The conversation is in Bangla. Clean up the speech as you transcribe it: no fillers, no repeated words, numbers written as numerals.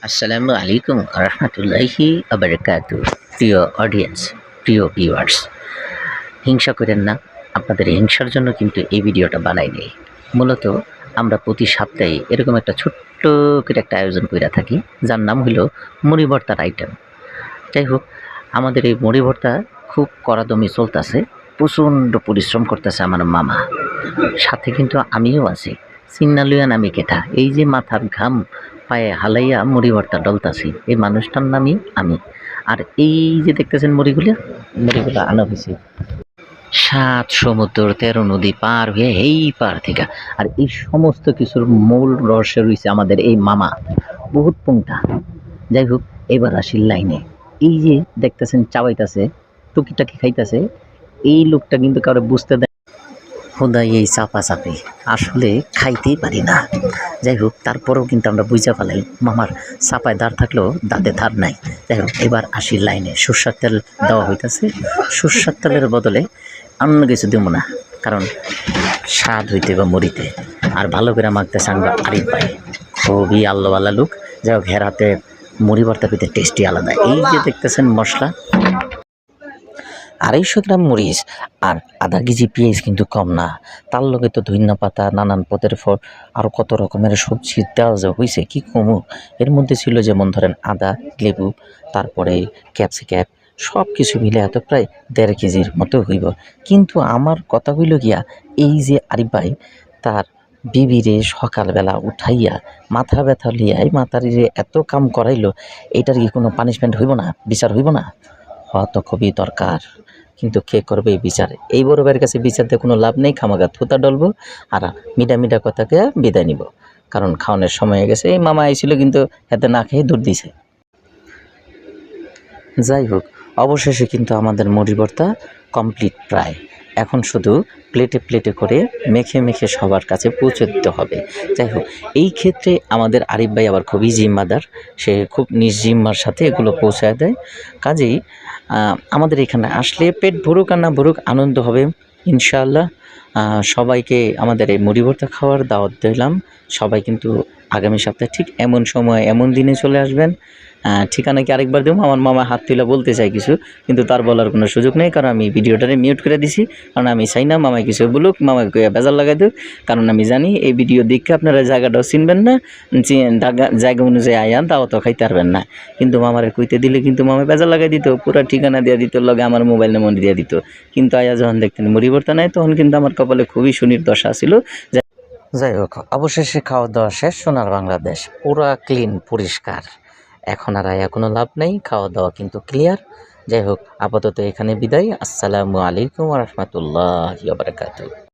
আসসালামু আলাইকুম রহমতুল্লাহি আবরকাতু। প্রিয় অডিয়েন্স, প্রিয় ভিউয়ার্স, হিংসা করেন না। আপনাদের হিংসার জন্য কিন্তু এই ভিডিওটা বানাই নেই। মূলত আমরা প্রতি সপ্তাহে এরকম একটা ছোট্ট করে একটা আয়োজন করে থাকি, যার নাম হলো মুড়ি ভর্তার আইটেম। যাই হোক, আমাদের এই মুড়ি ভর্তা খুব কড়াদমে চলতেছে, প্রচণ্ড পরিশ্রম করতেছে আমার মামা, সাথে কিন্তু আমিও আছি। সিন্নালুয়ান আমি কেটা, এই যে মাথার ঘাম পায়ে হালাইয়া মুড়ি ভর্তা ডলতাছি, এই মানুষটার নামই আমি। আর এই যে দেখতেছেন মুড়িগুলো আনা হয়েছে 7 সমুদ্র 13 নদী পার হয়ে এই পার থেকে। আর এই সমস্ত কিছুর মূল রহস্য রয়েছে আমাদের এই মামা, বহুত পুংটা। যাই হোক, এবার আসি লাইনে। এই যে দেখতেছেন চাবাইতাছে, টুকিটাকি খাইতাছে, এই লোকটা কিন্তু কারো বুঝতে দেয় খোদাই এই চাপাচাপি, আসলে খাইতেই পারি না। যাই হোক, তারপরেও কিন্তু আমরা বুঝা ফেলাই মামার চাপায় দাঁড় থাকলেও দাঁতে ধার নাই। যাই হোক, এবার আসি লাইনে। সর্ষার তেল দেওয়া হইতেছে, সর্ষার তেলের বদলে অন্য কিছু দেব না, কারণ স্বাদ হইতে বা মরিতে। আর ভালো করে মাখতেছে আমরা আরিফ ভাই, খুবই আল্লাহওয়ালা লোক। যাই হোক, হেরাতে মুড়ি ভর্তা পেতে টেস্টি আলাদা। এই যে দেখতেছেন মশলা, 250 গ্রাম মরিচ আর আধা কেজি পেঁয়াজ কিন্তু কম না। তার লগে তো ধইন্যা পাতা, নানান পদের ফল, আরও কত রকমের সবজি দেওয়া যে হয়েছে কি কমু। এর মধ্যে ছিল যেমন ধরেন আদা, লেবু, তারপরে ক্যাপসিকাম, সব কিছু মিলে এত প্রায় 1.5 কেজির মতো হইব। কিন্তু আমার কথা হইল গিয়া, এই যে আরিফ ভাই তার বিবিরে সকালবেলা উঠাইয়া মাথা ব্যথা লিয়াই মাথারিরে এত কাম করাইলো, এটার কি কোনো পানিশমেন্ট হইব না, বিচার হইব না? হওয়া তো খুবই দরকার, কিন্তু কে করবে এই বিচার? এই বড় ভাইয়ের কাছে বিচার দিয়ে কোনো লাভ নেই, খামাগা থুতা ডলবো আর মিডা কথাকে বিদায় নিব, কারণ খাওয়ানোর সময় হয়ে গেছে। এই মামা আইছিল কিন্তু এতে না খেয়ে দূর দিছে। যাই হোক, অবশেষে কিন্তু আমাদের মুড়ি ভর্তা কমপ্লিট প্রায়। এখন শুধু প্লেটে প্লেটে করে মেখে মেখে সবার কাছে পৌঁছে দিতে হবে। যাই হোক, এই ক্ষেত্রে আমাদের আরিফ ভাই আবার খুবই জিম্মাদার, সে খুব নির্জিম্মার সাথে এগুলো পৌঁছায় দেয়। কাজেই আমাদের এখানে আসলে পেট ভরুক আর না ভরুক, আনন্দ হবে ইনশাআল্লাহ। সবাইকে আমাদের এই মুড়ি ভর্তা খাওয়ার দাওয়াত দিলাম। সবাই কিন্তু আগামী সপ্তাহে ঠিক এমন সময় এমন দিনে চলে আসবেন। ঠিকানা কি আরেকবার দেবো? আমার মামা হাত তুলে বলতে চাই কিছু, কিন্তু তার বলার কোনো সুযোগ নেই, কারণ আমি ভিডিওটারে মিউট করে দিছি। কারণ আমি চাই না মামায় কিছু বলুক, মামাকে বেজার লাগাই দেব। কারণ আমি জানি এই ভিডিও দেখে আপনারা জায়গাটাও চিনবেন না, জায়গা অনুযায়ী আয়ান তাও তো খাইতে পারবেন না। কিন্তু মামারে কইতে দিলে কিন্তু মামা বেজার লাগাই দিত, পুরো ঠিকানা দিয়ে দিত, লগে আমার মোবাইল নম্বর দিয়ে দিত। কিন্তু আয়া যখন দেখতেন মুড়ি ভর্তা নাই, তখন কিন্তু আমার কপালে খুবই শনির দশা ছিল। যাই হোক, অবশেষে খাওয়া দাওয়া শেষ। সোনার বাংলাদেশ পুরা ক্লিন, পরিষ্কার। এখন আর আয়া কোনো লাভ নেই, খাওয়া দাওয়া কিন্তু ক্লিয়ার। যাই হোক, আপাতত এখানে বিদায়। আসসালামু আলাইকুম ওয়া রাহমাতুল্লাহি ওয়া বারাকাতুহু।